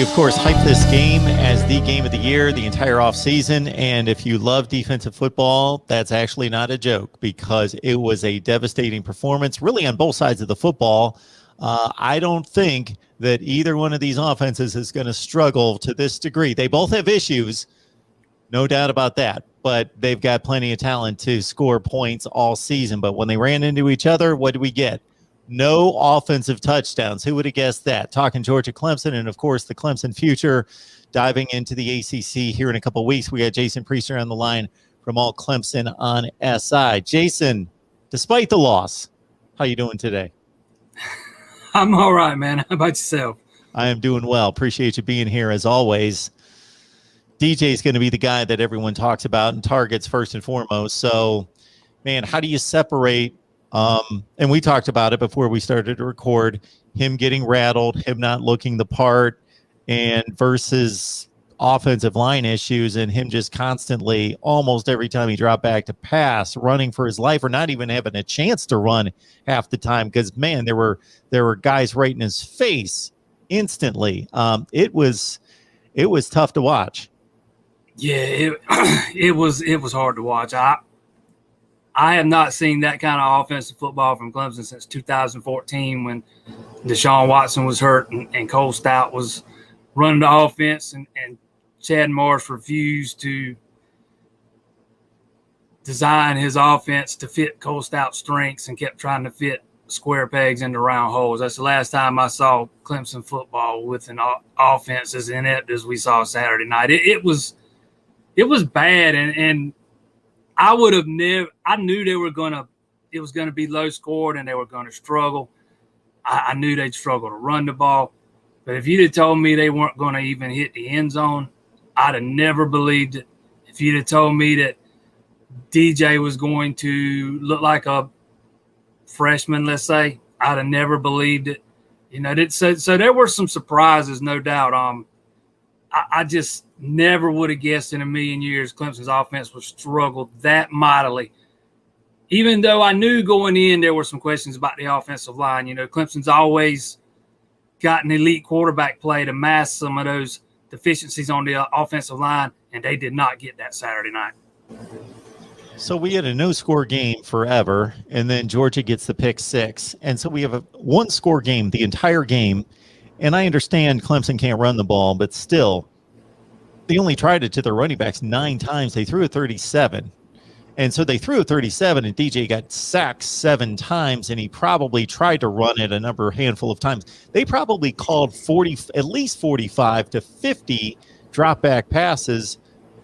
of course, hype this game as the game of the year, the entire offseason. And if you love defensive football, that's actually not a joke because it was a devastating performance, really on both sides of the football. I don't think that either one of these offenses is going to struggle to this degree. They both have issues, no doubt about that, but they've got plenty of talent to score points all season. But when they ran into each other, what did we get? No offensive touchdowns. Who would have guessed that? Talking Georgia Clemson and, of course, the Clemson future, diving into the ACC here in a couple of weeks. We got Jason Priester on the line from All Clemson on SI. Jason, despite the loss, how you doing today? I'm all right, man. How about yourself? I am doing well. Appreciate you being here as always. DJ is going to be the guy that everyone talks about and targets first and foremost. So, man, how do you separate and we talked about it before we started to record, him getting rattled, him not looking the part, and versus offensive line issues and him just constantly, almost every time he dropped back to pass, running for his life or not even having a chance to run half the time because, man, there were guys right in his face instantly. It was tough to watch. Yeah, it was hard to watch. I have not seen that kind of offensive football from Clemson since 2014 when Deshaun Watson was hurt and Cole Stout was running the offense and Chad Morris refused to design his offense to fit Cole Stout's strengths and kept trying to fit square pegs into round holes. That's the last time I saw Clemson football with an offense as inept as we saw Saturday night. It was bad and I would have never. I knew it was going to be low scored and they were going to struggle. I knew they'd struggle to run the ball. But if you'd have told me they weren't going to even hit the end zone, I'd have never believed it. If you'd have told me that DJ was going to look like a freshman, let's say, I'd have never believed it. You know, so there were some surprises, no doubt. I just never would have guessed in a million years Clemson's offense would struggle that mightily. Even though I knew going in there were some questions about the offensive line. You know, Clemson's always got an elite quarterback play to mask some of those deficiencies on the offensive line, and they did not get that Saturday night. So we had a no-score game forever, and then Georgia gets the pick six. And so we have a one-score game the entire game. And I understand Clemson can't run the ball, but still, they only tried it to their running backs 9 times. They threw it 37. And so they threw it 37, and DJ got sacked 7 times, and he probably tried to run it handful of times. They probably called at least 45 to 50 drop-back passes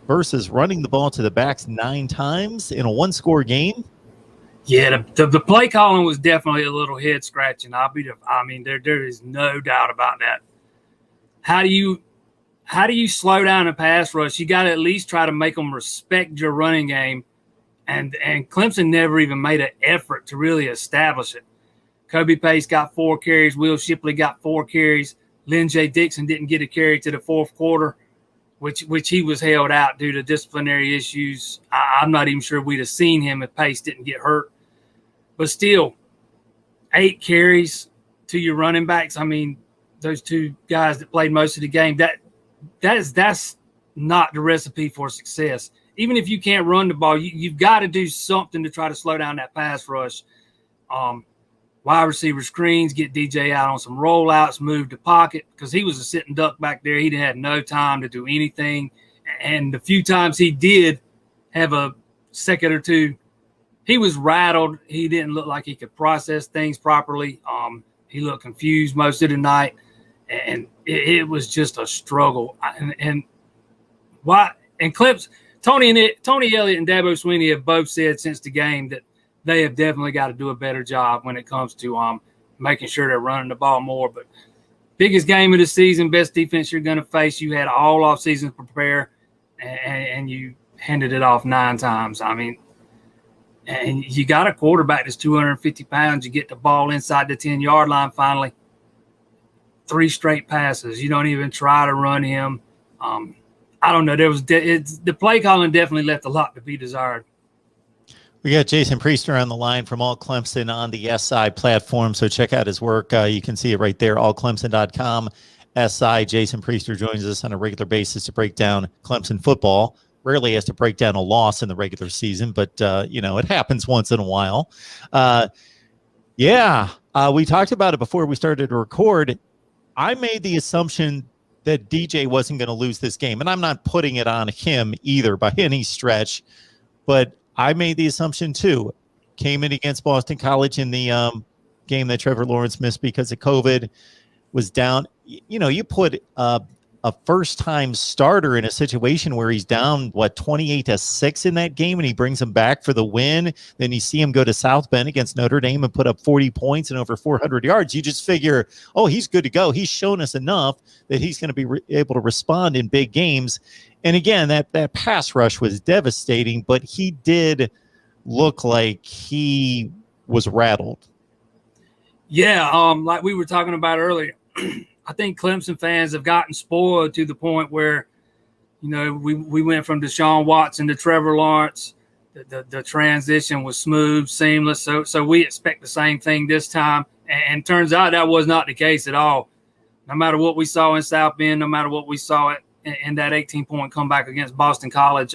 versus running the ball to the backs 9 times in a one-score game. Yeah, the play calling was definitely a little head scratching. There is no doubt about that. How do you slow down a pass rush? You got to at least try to make them respect your running game, and Clemson never even made an effort to really establish it. Kobe Pace got 4 carries. Will Shipley got 4 carries. Lynn J. Dixon didn't get a carry to the fourth quarter, which he was held out due to disciplinary issues. I'm not even sure we'd have seen him if Pace didn't get hurt. But still, 8 carries to your running backs. I mean, those 2 guys that played most of the game, that's not the recipe for success. Even if you can't run the ball, you've got to do something to try to slow down that pass rush. Wide receiver screens, get DJ out on some rollouts, move the pocket, because he was a sitting duck back there. He had no time to do anything. And the few times he did have a second or two, he was rattled. He didn't look like he could process things properly. He looked confused most of the night, and it was just a struggle. And Clemson, Tony Elliott and Dabo Swinney have both said since the game that they have definitely got to do a better job when it comes to making sure they're running the ball more. But biggest game of the season, best defense you're going to face. You had all offseason to prepare, and you handed it off 9 times. I mean, and you got a quarterback that's 250 pounds. You get the ball inside the 10-yard line finally. 3 straight passes. You don't even try to run him. I don't know. The play calling definitely left a lot to be desired. We got Jason Priester on the line from All Clemson on the SI platform, so check out his work. You can see it right there, allclemson.com, SI. Jason Priester joins us on a regular basis to break down Clemson football. Rarely has to break down a loss in the regular season, but, it happens once in a while. We talked about it before we started to record. I made the assumption that DJ wasn't going to lose this game, and I'm not putting it on him either by any stretch, but I made the assumption too. Came in against Boston College in the game that Trevor Lawrence missed because of COVID, was down. You put a first-time starter in a situation where he's down, 28-6 in that game, and he brings him back for the win. Then you see him go to South Bend against Notre Dame and put up 40 points and over 400 yards. You just figure, he's good to go. He's shown us enough that he's going to be able to respond in big games. And again, that pass rush was devastating, but he did look like he was rattled. Yeah, like we were talking about earlier, I think Clemson fans have gotten spoiled to the point where, we went from Deshaun Watson to Trevor Lawrence. The transition was smooth, seamless. So we expect the same thing this time. And turns out that was not the case at all. No matter what we saw in South Bend, no matter what we saw in that 18-point comeback against Boston College,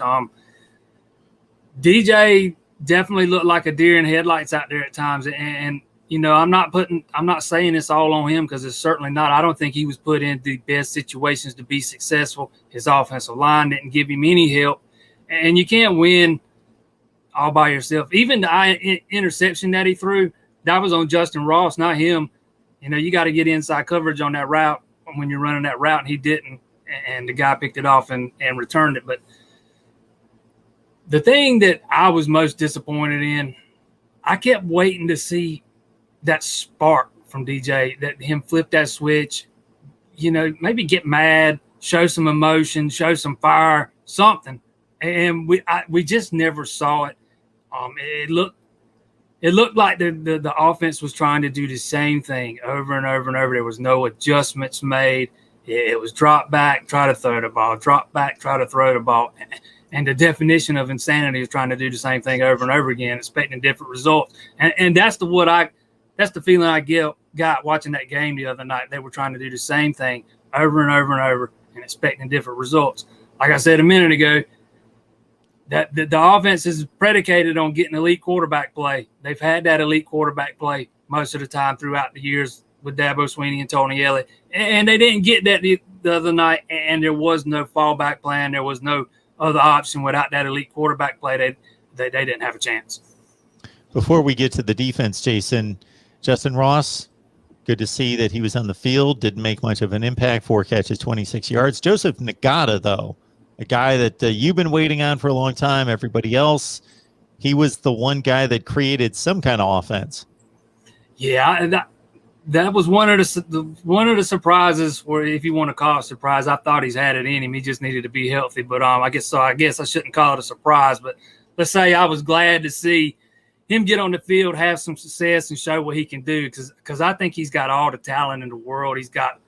DJ definitely looked like a deer in headlights out there at times. And I'm not saying this all on him because it's certainly not. I don't think he was put in the best situations to be successful. His offensive line didn't give him any help. And you can't win all by yourself. Even the interception that he threw, that was on Justin Ross, not him. You got to get inside coverage on that route when you're running that route, and he didn't. And the guy picked it off and returned it. But the thing that I was most disappointed in, I kept waiting to see that spark from DJ, that him flip that switch, maybe get mad, show some emotion, show some fire, something. And we just never saw it. It looked like the offense was trying to do the same thing over and over and over. There was no adjustments made. It was drop back, try to throw the ball, drop back, try to throw the ball. And the definition of insanity is trying to do the same thing over and over again, expecting different results. And that's the feeling I got watching that game the other night. They were trying to do the same thing over and over and over and expecting different results. Like I said a minute ago, that the offense is predicated on getting elite quarterback play. They've had that elite quarterback play most of the time throughout the years with Dabo Swinney and Tony Elliott. And they didn't get that the other night, and there was no fallback plan. There was no other option without that elite quarterback play. They didn't have a chance. Before we get to the defense, Jason, Justin Ross, good to see that he was on the field, didn't make much of an impact, 4 catches, 26 yards. Joseph Nagata, though, a guy that you've been waiting on for a long time, everybody else, he was the one guy that created some kind of offense. Yeah, that was one of the surprises, or if you want to call it a surprise. I thought he's had it in him. He just needed to be healthy. But I guess I shouldn't call it a surprise. But let's say I was glad to see him get on the field, have some success, and show what he can do. Because I think he's got all the talent in the world. He's got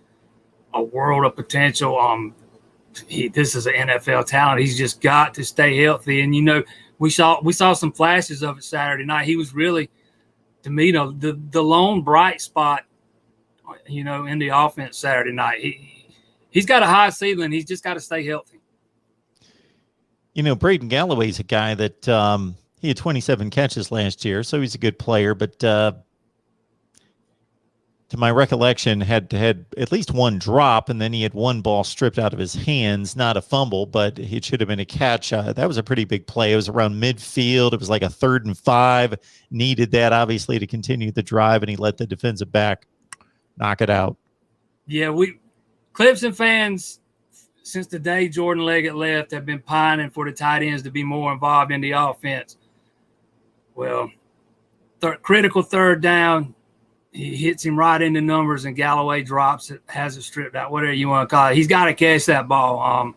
a world of potential. This is an NFL talent. He's just got to stay healthy. And we saw some flashes of it Saturday night. He was really, to me, the lone bright spot, in the offense Saturday night. He's got a high ceiling. He's just got to stay healthy. Braden Galloway's a guy that he had 27 catches last year, so he's a good player. But to my recollection, had at least one drop, and then he had one ball stripped out of his hands, not a fumble, but it should have been a catch. That was a pretty big play. It was around midfield. It was like a 3rd and 5. Needed that, obviously, to continue the drive, and he let the defensive back knock it out. Yeah, Clemson fans, since the day Jordan Leggett left, have been pining for the tight ends to be more involved in the offense. Well, critical 3rd down, he hits him right in the numbers, and Galloway drops it, has it stripped out, whatever you want to call it. He's got to catch that ball.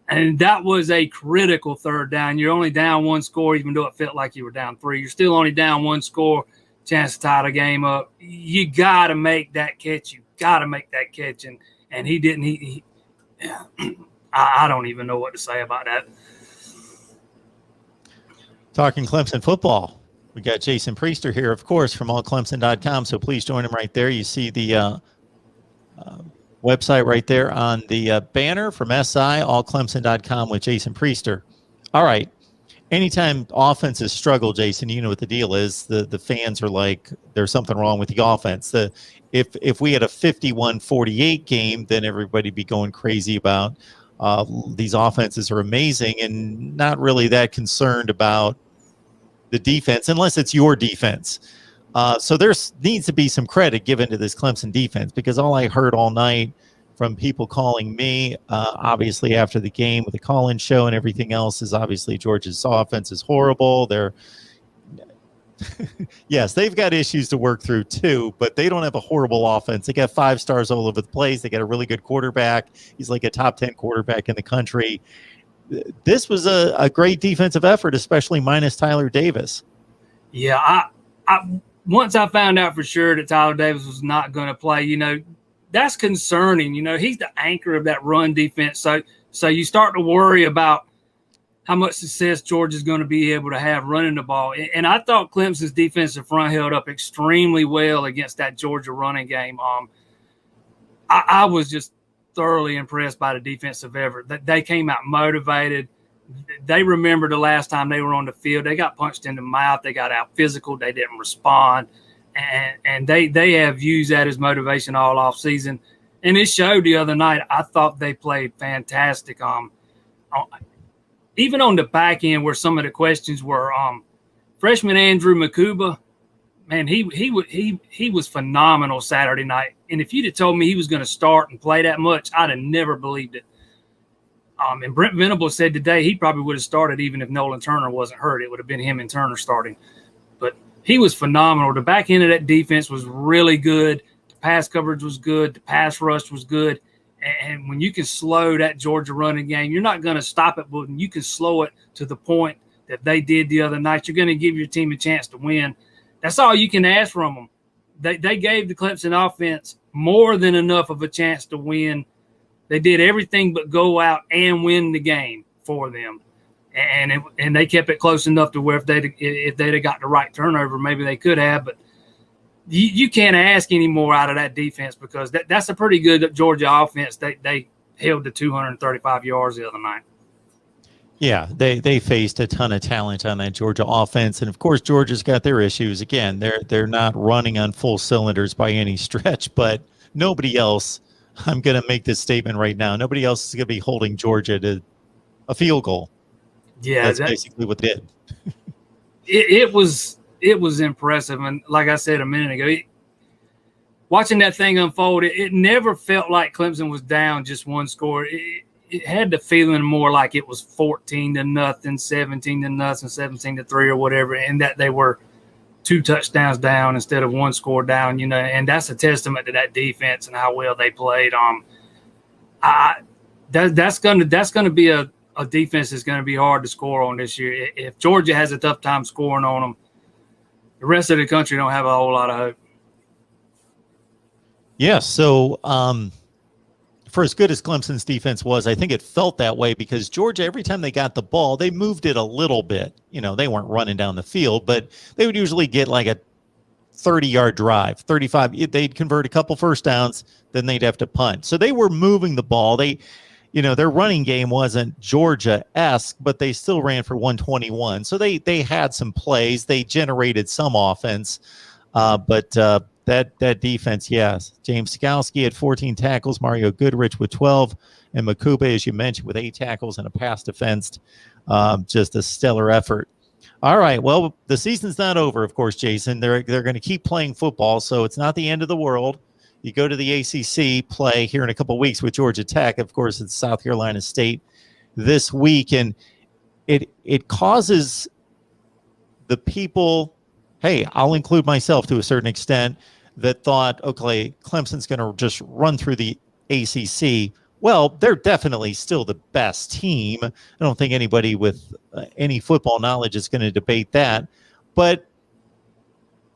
And that was a critical 3rd down. You're only down 1 score, even though it felt like you were down 3. You're still only down 1 score, chance to tie the game up. You got to make that catch. You got to make that catch. And he didn't. I don't even know what to say about that. Talking Clemson football, we got Jason Priester here, of course, from allclemson.com. So please join him right there. You see the Website right there on the banner from SI, allclemson.com with Jason Priester. All right. Anytime offenses struggle, Jason, you know what the deal is. The fans are like, there's something wrong with the offense. If we had a 51-48 game, then everybody'd be going crazy about these offenses are amazing and not really that concerned about the defense unless it's your defense. So there needs to be some credit given to this Clemson defense, because all I heard all night from people calling me, obviously after the game with the call-in show and everything else, is obviously Georgia's offense is horrible. Yes, they've got issues to work through too, but they don't have a horrible offense. They got 5 stars all over the place. They got a really good quarterback. He's like a top 10 quarterback in the country. This was a great defensive effort, especially minus Tyler Davis. Yeah, I once I found out for sure that Tyler Davis was not going to play, that's concerning. He's the anchor of that run defense. So you start to worry about how much success Georgia's going to be able to have running the ball. And I thought Clemson's defensive front held up extremely well against that Georgia running game. I was just thoroughly impressed by the defensive effort. They came out motivated. They remember the last time they were on the field. They got punched in the mouth. They got out physical. They didn't respond. And they have used that as motivation all off season. And it showed the other night. I thought they played fantastic. Even on the back end where some of the questions were, freshman Andrew Makuba, man, he was phenomenal Saturday night. And if you'd have told me he was going to start and play that much, I'd have never believed it. And Brent Venables said today he probably would have started even if Nolan Turner wasn't hurt. It would have been him and Turner starting. But he was phenomenal. The back end of that defense was really good. The pass coverage was good. The pass rush was good. And when you can slow that Georgia running game, you're not going to stop it, but when you can slow it to the point that they did the other night, you're going to give your team a chance to win. That's all you can ask from them. They gave the Clemson offense more than enough of a chance to win. They did everything but go out and win the game for them. And they kept it close enough to where if they'd have got the right turnover, maybe they could have. But you can't ask any more out of that defense, because that's a pretty good Georgia offense. They held to 235 yards the other night. Yeah, they faced a ton of talent on that Georgia offense, and of course Georgia's got their issues. Again, they're not running on full cylinders by any stretch, but nobody else. I'm going to make this statement right now. Nobody else is going to be holding Georgia to a field goal. Yeah, that's basically what they did. It was impressive, and like I said a minute ago, watching that thing unfold, it never felt like Clemson was down just one score. It had the feeling more like it was 14-0, 17-0, 17-3, or whatever, and that they were 2 touchdowns down instead of 1 score down. And that's a testament to that defense and how well they played. That's going to be a defense that's going to be hard to score on this year. If Georgia has a tough time scoring on them, the rest of the country don't have a whole lot of hope. Yeah, so for as good as Clemson's defense was, I think it felt that way because Georgia, every time they got the ball, they moved it a little bit. They weren't running down the field, but they would usually get like a 30-yard drive, 35. They'd convert a couple first downs, then they'd have to punt. So they were moving the ball. Their running game wasn't Georgia-esque, but they still ran for 121. So they had some plays. They generated some offense, but that defense, yes. James Skalski had 14 tackles, Mario Goodrich with 12, and Makuba, as you mentioned, with 8 tackles and a pass defense. Just a stellar effort. All right, well, the season's not over, of course, Jason. They're going to keep playing football, so it's not the end of the world. You go to the ACC, play here in a couple of weeks with Georgia Tech. Of course, it's South Carolina State this week, and it causes the people, hey, I'll include myself to a certain extent, that thought, okay, Clemson's going to just run through the ACC. Well, they're definitely still the best team. I don't think anybody with any football knowledge is going to debate that. But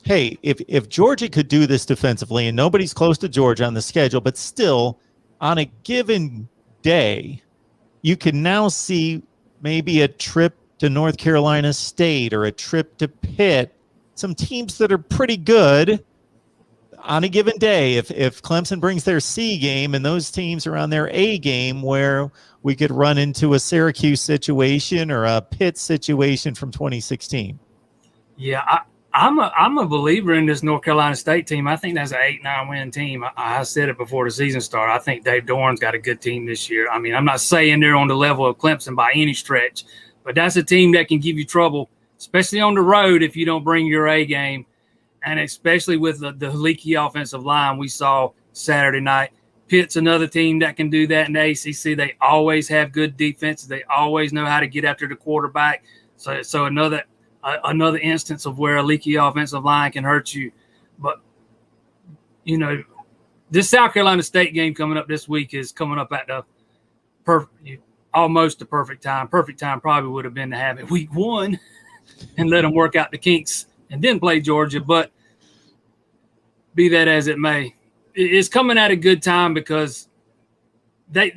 hey, if Georgia could do this defensively, and nobody's close to Georgia on the schedule, but still on a given day, you can now see maybe a trip to North Carolina State or a trip to Pitt, some teams that are pretty good. on a given day, if Clemson brings their C game and those teams are on their A game, where we could run into a Syracuse situation or a Pitt situation from 2016. Yeah, I'm a believer in this North Carolina State team. I think that's an 8-9 win team. I said it before the season started. I think Dave Doran's got a good team this year. I mean, I'm not saying they're on the level of Clemson by any stretch, but that's a team that can give you trouble, especially on the road if you don't bring your A game, and especially with the leaky offensive line we saw Saturday night. Pitt's another team that can do that in the ACC. They always have good defenses. They always know how to get after the quarterback. So another instance of where a leaky offensive line can hurt you. But, you know, this South Carolina State game coming up this week is coming up at almost the perfect time. Perfect time probably would have been to have it week 1 and let them work out the kinks and then play Georgia. But be that as it may, it's coming at a good time because as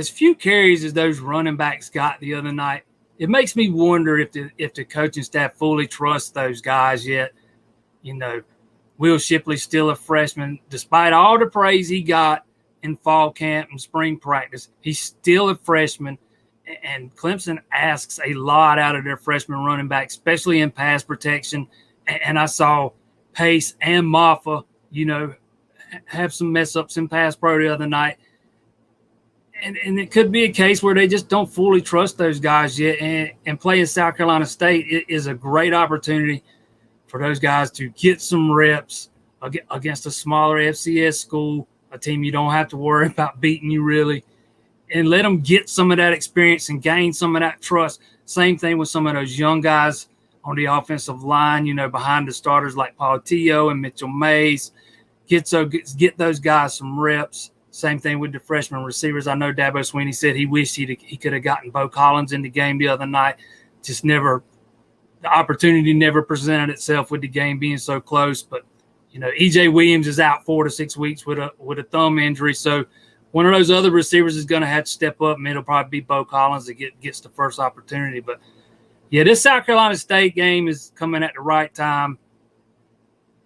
few carries as those running backs got the other night, it makes me wonder if the coaching staff fully trusts those guys yet. You know, Will Shipley's still a freshman. Despite all the praise he got in fall camp and spring practice, he's still a freshman. And Clemson asks a lot out of their freshman running back, especially in pass protection. And I saw Pace and Maffa, you know, have some mess ups in pass pro the other night. And it could be a case where they just don't fully trust those guys yet. And playing South Carolina State is a great opportunity for those guys to get some reps against a smaller FCS school, a team you don't have to worry about beating you really, and let them get some of that experience and gain some of that trust. Same thing with some of those young guys on the offensive line, you know, behind the starters like Paul Tio and Mitchell Mays. Get those guys some reps. Same thing with the freshman receivers. I know Dabo Swinney said he wished he could have gotten Bo Collins in the game the other night. Just the opportunity never presented itself with the game being so close. But, you know, EJ Williams is out 4 to 6 weeks with a thumb injury. So one of those other receivers is going to have to step up, and it'll probably be Bo Collins that gets the first opportunity. But, yeah, this South Carolina State game is coming at the right time.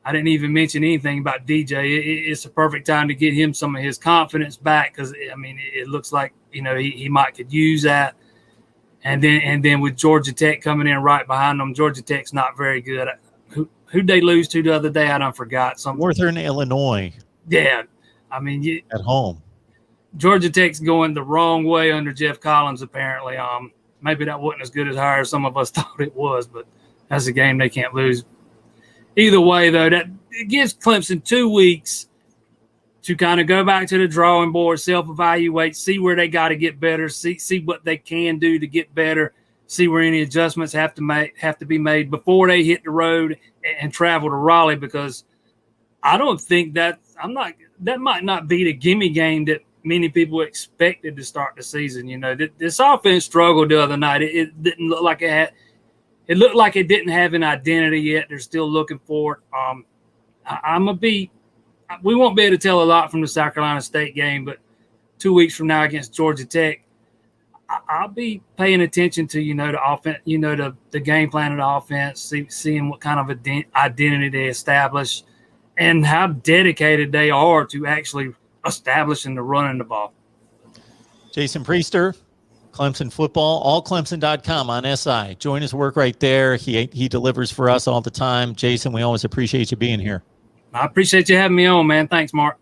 I didn't even mention anything about DJ. It's a perfect time to get him some of his confidence back because, I mean, it looks like, you know, he might could use that. And then with Georgia Tech coming in right behind them, Georgia Tech's not very good. Who'd they lose to the other day? I don't forgot. Northern Illinois. Yeah. I mean, at home. Georgia Tech's going the wrong way under Jeff Collins, apparently. Maybe that wasn't as good as some of us thought it was, but that's a game they can't lose. Either way, though, that it gives Clemson 2 weeks to kind of go back to the drawing board, self-evaluate, see where they got to get better, see what they can do to get better, see where any adjustments have to be made before they hit the road and travel to Raleigh. Because I don't think that might not be the gimme game that many people expected to start the season. You know, this offense struggled the other night. It didn't look like it had. It looked like it didn't have an identity yet. They're still looking for it. We won't be able to tell a lot from the South Carolina State game, but 2 weeks from now against Georgia Tech, I'll be paying attention to, you know, the offense, you know, the game plan of the offense, seeing what kind of identity they establish and how dedicated they are to actually establishing the running the ball. Jason Priester, Clemson football, allclemson.com on SI. Join his work right there. He delivers for us all the time. Jason, we always appreciate you being here. I appreciate you having me on, man. Thanks, Mark.